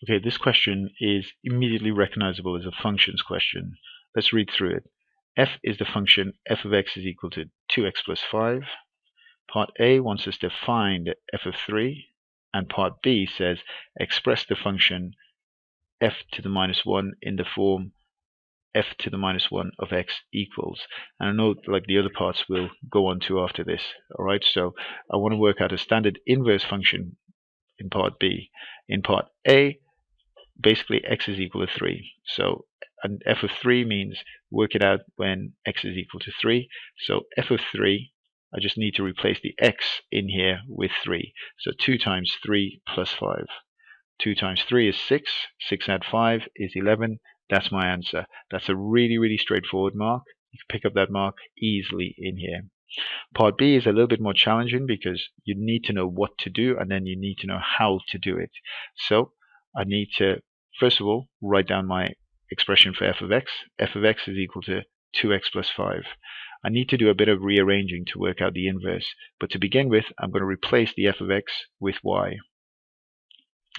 Okay, this question is immediately recognizable as a functions question. Let's read through it. F is the function f of x is equal to 2x plus 5. Part A wants us to find f of 3, and part B says express the function f to the minus 1 in the form f to the minus 1 of x equals. And I know like the other parts we'll go on to after this. Alright, so I want to work out a standard inverse function in part B. In part A, basically x is equal to 3. So an f of 3 means work it out when x is equal to 3. So f of 3, I just need to replace the x in here with 3. So 2 times 3 plus 5. 2 times 3 is 6. 6 add 5 is 11. That's my answer. That's a really straightforward mark. You can pick up that mark easily in here. Part B is a little bit more challenging because you need to know what to do and then you need to know how to do it. So I need to, first of all, write down my expression for f of x. F of x is equal to 2x plus 5. I need to do a bit of rearranging to work out the inverse. But to begin with, I'm going to replace the f of x with y.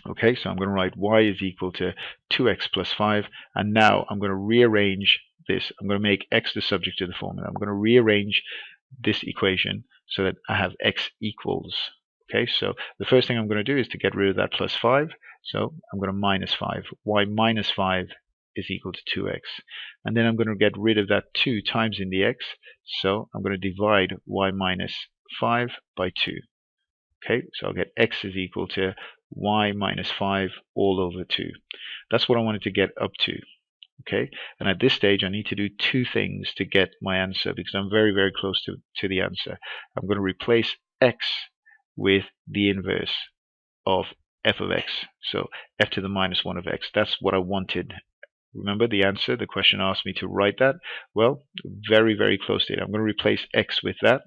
Okay, so I'm going to write y is equal to 2x plus 5. And now I'm going to rearrange this. I'm going to make x the subject of the formula. I'm going to rearrange this equation so that I have x equals. Okay, so the first thing I'm going to do is to get rid of that plus 5. So I'm going to minus 5. Y minus 5 is equal to 2x. And then I'm going to get rid of that 2 times in the x. So I'm going to divide y minus 5 by 2. Okay, so I'll get x is equal to y minus 5 all over 2. That's what I wanted to get up to. Okay, and at this stage I need to do two things to get my answer because I'm very close to the answer. I'm going to replace x with the inverse of f of x. So f to the minus 1 of x. That's what I wanted. Remember the answer, the question asked me to write that. Well, very close to it. I'm going to replace x with that,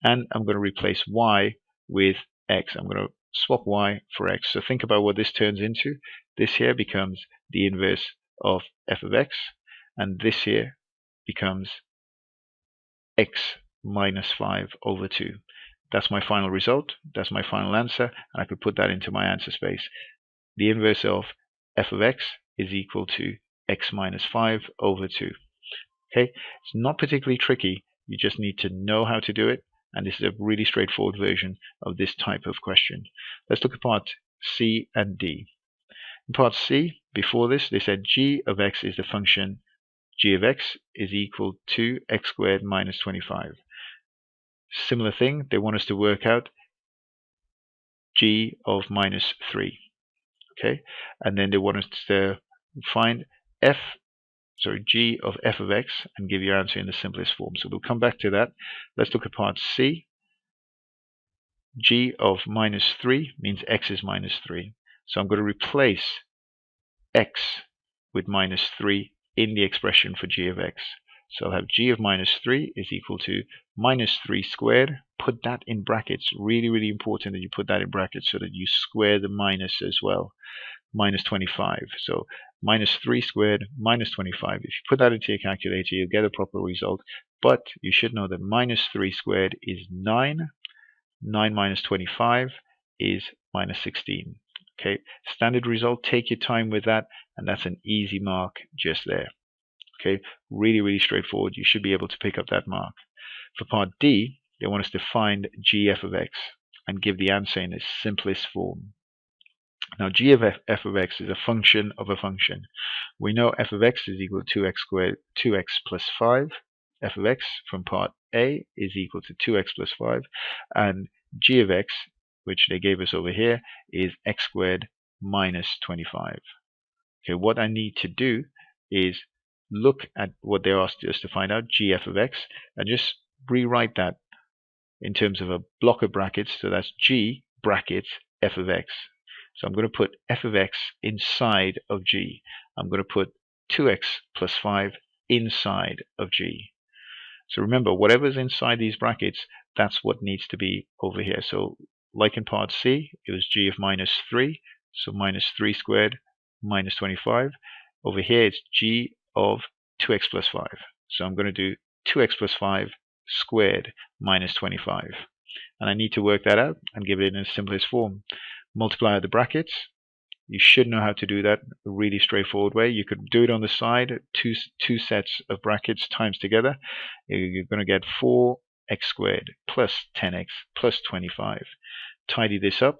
and I'm going to replace y with x. I'm going to swap y for x. So think about what this turns into. This here becomes the inverse of f of x, and this here becomes x minus 5 over 2. That's my final result. That's my final answer, and I could put that into my answer space. The inverse of f of x is equal to x minus 5 over 2. Okay, it's not particularly tricky. You just need to know how to do it, and this is a really straightforward version of this type of question. Let's look at part C and D. In part C, before this, they said g of x is the function g of x is equal to x squared minus 25. Similar thing, they want us to work out g of minus 3. Okay, and then they want us to find g of f of x and give your answer in the simplest form. So we'll come back to that. Let's look at part C. G of minus 3 means x is minus 3. So I'm going to replace x with minus 3 in the expression for g of x. So I'll have g of minus 3 is equal to minus 3 squared. Put that in brackets. Really important that you put that in brackets so that you square the minus as well. Minus 25. So minus 3 squared minus 25. If you put that into your calculator, you'll get a proper result. But you should know that minus 3 squared is 9. 9 minus 25 is minus 16. Okay, standard result. Take your time with that, and that's an easy mark just there. Okay, really straightforward. You should be able to pick up that mark. For part D, they want us to find gf of x and give the answer in its simplest form. Now, g of f of x is a function of a function. We know f of x is equal to 2x squared, 2x plus 5. F of x from part A is equal to 2x plus 5. And g of x, which they gave us over here, is x squared minus 25. Okay, what I need to do is look at what they asked us to find out, gf of x, and just rewrite that in terms of a block of brackets. So that's g brackets f of x. So I'm going to put f of x inside of g. I'm going to put 2x plus 5 inside of g. So remember, whatever's inside these brackets, that's what needs to be over here. So like in part C, it was g of minus 3. So minus 3 squared minus 25. Over here, it's g of 2x plus 5. So I'm going to do 2x plus 5 squared minus 25. And I need to work that out and give it in its simplest form. Multiply out the brackets. You should know how to do that a really straightforward way. You could do it on the side, two sets of brackets times together. You're going to get 4x squared plus 10x plus 25. Tidy this up,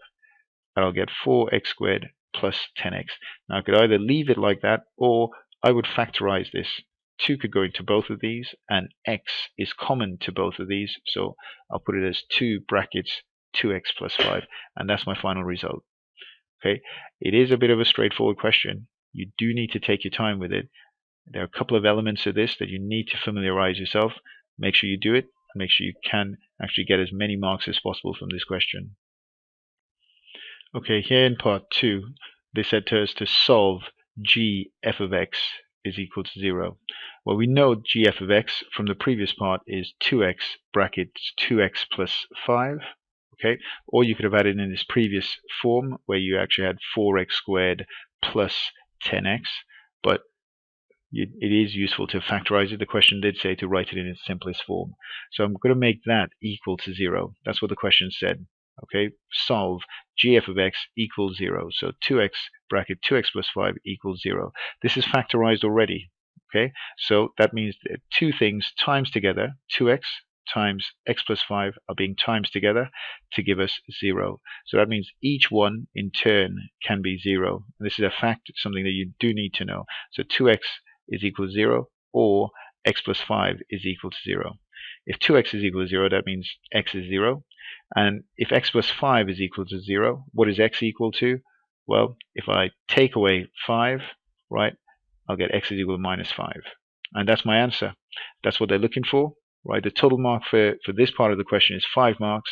and I'll get 4x squared plus 10x. Now I could either leave it like that, or I would factorize this. 2 could go into both of these, and x is common to both of these, so I'll put it as 2 brackets 2x plus 5, and that's my final result. Okay, it is a bit of a straightforward question. You do need to take your time with it. There are a couple of elements of this that you need to familiarize yourself. Make sure you do it, and make sure you can actually get as many marks as possible from this question. Okay, here in part 2, they said to us to solve g f of x is equal to 0. Well, we know g f of x from the previous part is 2x brackets 2x plus 5. Okay, or you could have had it in this previous form where you actually had 4x squared plus 10x, but it is useful to factorize it. The question did say to write it in its simplest form. So I'm going to make that equal to 0. That's what the question said. Okay, solve gf of x equals 0. So 2x bracket 2x plus 5 equals 0. This is factorized already. Okay, so that means that two things times together, 2x times x plus 5 are being times together to give us 0. So that means each one in turn can be 0. And this is a fact, something that you do need to know. So 2x is equal to 0, or x plus 5 is equal to 0. If 2x is equal to 0, that means x is 0. And if x plus 5 is equal to 0, what is x equal to? Well, if I take away 5, right, I'll get x is equal to minus 5. And that's my answer. That's what they're looking for, right? The total mark for this part of the question is 5 marks.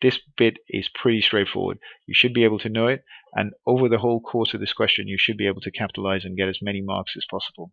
This bit is pretty straightforward. You should be able to know it, and over the whole course of this question, you should be able to capitalize and get as many marks as possible.